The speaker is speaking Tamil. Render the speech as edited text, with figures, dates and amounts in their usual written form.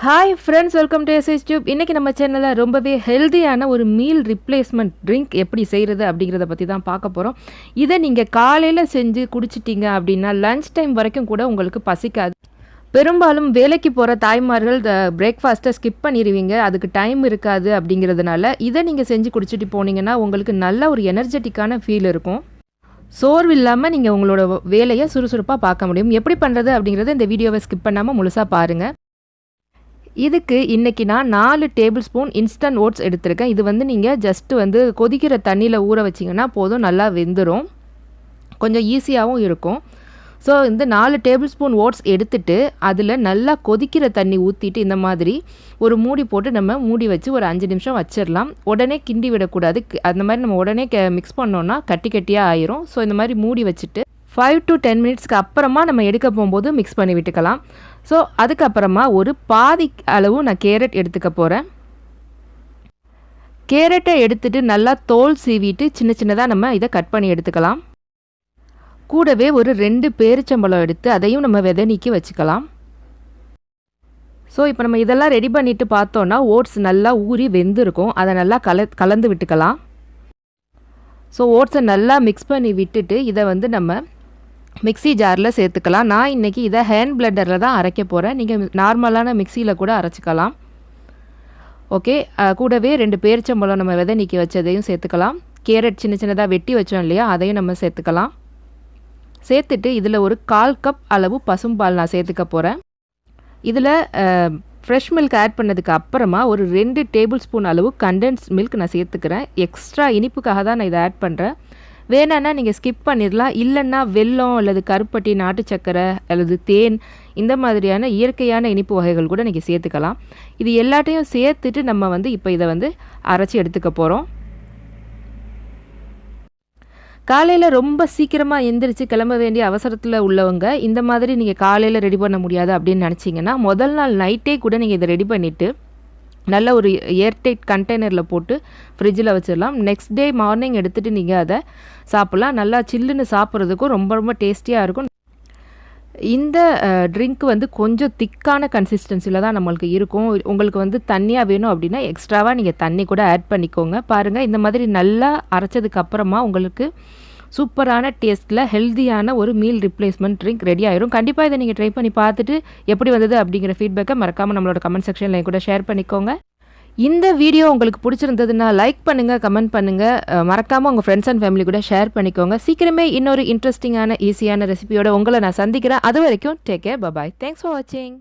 Hi friends, welcome to SS tube. இன்றைக்கி நம்ம சேனலில் ரொம்பவே ஹெல்த்தியான ஒரு மீல் ரிப்ளேஸ்மெண்ட் ட்ரிங்க் எப்படி செய்கிறது அப்படிங்கிறத பற்றி தான் பார்க்க போகிறோம். இதை நீங்கள் காலையில் செஞ்சு குடிச்சிட்டிங்க அப்படின்னா லன்ச் டைம் வரைக்கும் கூட உங்களுக்கு பசிக்காது. பெரும்பாலும் வேலைக்கு போகிற தாய்மார்கள் பிரேக்ஃபாஸ்ட்டை ஸ்கிப் பண்ணிடுவீங்க, அதுக்கு டைம் இருக்காது. அப்படிங்கிறதுனால இதை நீங்கள் செஞ்சு குடிச்சிட்டு போனீங்கன்னா உங்களுக்கு நல்ல ஒரு எனர்ஜெட்டிக்கான ஃபீல் இருக்கும். சோர்வு இல்லாமல் நீங்கள் உங்களோட வேலையை சுறுசுறுப்பாக பார்க்க முடியும். எப்படி பண்ணுறது அப்படிங்கிறத இந்த வீடியோவை ஸ்கிப் பண்ணாமல் முழுசாக பாருங்கள். இதுக்கு இன்றைக்கி நான் 4 டேபிள் ஸ்பூன் இன்ஸ்டன்ட் ஓட்ஸ் எடுத்திருக்கேன். இது நீங்கள் ஜஸ்ட்டு கொதிக்கிற தண்ணியில் ஊற வச்சிங்கன்னா போதும், நல்லா வெந்துடும், கொஞ்சம் ஈஸியாகவும் இருக்கும். ஸோ இந்த 4 டேபிள் ஸ்பூன் ஓட்ஸ் எடுத்துகிட்டு அதில் நல்லா கொதிக்கிற தண்ணி ஊற்றிட்டு இந்த மாதிரி ஒரு மூடி போட்டு நம்ம மூடி வச்சு ஒரு 5 நிமிஷம் வச்சிடலாம். உடனே கிண்டி விடக்கூடாது. அந்த மாதிரி நம்ம உடனே மிக்ஸ் பண்ணோன்னா கட்டி கட்டியாக ஆயிரும். ஸோ இந்த மாதிரி மூடி வச்சுட்டு 5 to 10 மினிட்ஸ்க்கு அப்புறமா நம்ம எடுக்க போகும்போது மிக்ஸ் பண்ணி விட்டுக்கலாம். ஸோ அதுக்கப்புறமா ஒரு பாதி அளவு நான் கேரட் எடுத்துக்க போகிறேன். கேரட்டை எடுத்துகிட்டு நல்லா தோல் சீவிட்டு சின்ன சின்னதாக நம்ம இதை கட் பண்ணி எடுத்துக்கலாம். கூடவே ஒரு 2 பேரிச்சம்பழம் எடுத்து அதையும் நம்ம விதை நீக்கி வச்சுக்கலாம். ஸோ இப்போ நம்ம இதெல்லாம் ரெடி பண்ணிவிட்டு பார்த்தோன்னா ஓட்ஸ் நல்லா ஊறி வெந்திருக்கும். அதை நல்லா கலந்து விட்டுக்கலாம். ஸோ ஓட்ஸை நல்லா மிக்ஸ் பண்ணி விட்டுட்டு இதை நம்ம மிக்ஸி ஜாரில் சேர்த்துக்கலாம். நான் இன்றைக்கி இதை ஹேண்ட் பிளெண்டரில் தான் அரைக்க போகிறேன். நீங்கள் நார்மலான மிக்சியில் கூட அரைச்சிக்கலாம். ஓகே, கூடவே 2 பேரிச்சம்பழம் நம்ம விதை நீக்கி வச்சதையும் சேர்த்துக்கலாம். கேரட் சின்ன சின்னதாக வெட்டி வச்சோம் இல்லையா, அதையும் நம்ம சேர்த்துக்கலாம். சேர்த்துட்டு இதில் ஒரு 1/4 கப் அளவு பசும்பால் நான் சேர்த்துக்க போகிறேன். இதில் ஃப்ரெஷ் மில்க் ஆட் பண்ணதுக்கு அப்புறமா ஒரு 2 டேபிள் ஸ்பூன் அளவு கண்டென்ஸ் மில்க் நான் சேர்த்துக்கிறேன். எக்ஸ்ட்ரா இனிப்புக்காக தான் நான் இதை ஆட் பண்ணுறேன். வேணான்னா நீங்கள் ஸ்கிப் பண்ணிடலாம். இல்லைன்னா வெல்லம் அல்லது கருப்பட்டி, நாட்டு சக்கரை அல்லது தேன், இந்த மாதிரியான இயற்கையான இனிப்பு வகைகள் கூட நீங்கள் சேர்த்துக்கலாம். இது எல்லாத்தையும் சேர்த்துட்டு நம்ம இப்போ இதை அரைச்சி எடுத்துக்க போகிறோம். காலையில் ரொம்ப சீக்கிரமாக எந்திரிச்சு கிளம்ப வேண்டிய அவசரத்தில் உள்ளவங்க இந்த மாதிரி நீங்கள் காலையில் ரெடி பண்ண முடியாது அப்படின்னு நினச்சிங்கன்னா முதல் நாள் நைட்டே கூட நீங்கள் இதை ரெடி பண்ணிவிட்டு நல்ல ஒரு ஏர்டைட் கண்டெய்னரில் போட்டு ஃப்ரிட்ஜில் வச்சிடலாம். நெக்ஸ்ட் டே மார்னிங் எடுத்துகிட்டு நீங்கள் அதை சாப்பிட்லாம். நல்லா சில்லுன்னு சாப்பிட்றதுக்கும் ரொம்ப ரொம்ப டேஸ்டியாக இருக்கும். இந்த ட்ரிங்க் கொஞ்சம் திக்கான கன்சிஸ்டன்சியில் தான் நம்மளுக்கு இருக்கும். உங்களுக்கு தண்ணியாக வேணும் அப்படின்னா எக்ஸ்ட்ராவாக நீங்கள் தண்ணி கூட ஆட் பண்ணிக்கோங்க. பாருங்கள், இந்த மாதிரி நல்லா அரைச்சதுக்கு அப்புறமா உங்களுக்கு சூப்பரான டேஸ்ட்டில் ஹெல்த்தியான ஒரு மீல் ரிப்ளேஸ்மெண்ட் ட்ரிங்க் ரெடி ஆயிரும். கண்டிப்பாக இதை நீங்கள் ட்ரை பண்ணி பார்த்துட்டு எப்படி வந்தது அப்படிங்கிற ஃபீட்பேக்கை மறக்காமல் நம்மளோட கமெண்ட் செக்ஷனில் கூட ஷேர் பண்ணிக்கோங்க. இந்த வீடியோ உங்களுக்கு பிடிச்சிருந்ததுன்னா லைக் பண்ணுங்கள், கமெண்ட் பண்ணுங்கள், மறக்காமல் உங்கள் ஃப்ரெண்ட்ஸ் அண்ட் ஃபேமிலி கூட ஷேர் பண்ணிக்கோங்க. சீக்கிரமே இன்னொரு இன்ட்ரெஸ்டிங்கான ஈஸியான ரெசிபியோட உங்களை நான் சந்திக்கிறேன். அது வரைக்கும் take care, bye. Thanks for வாட்சிங்.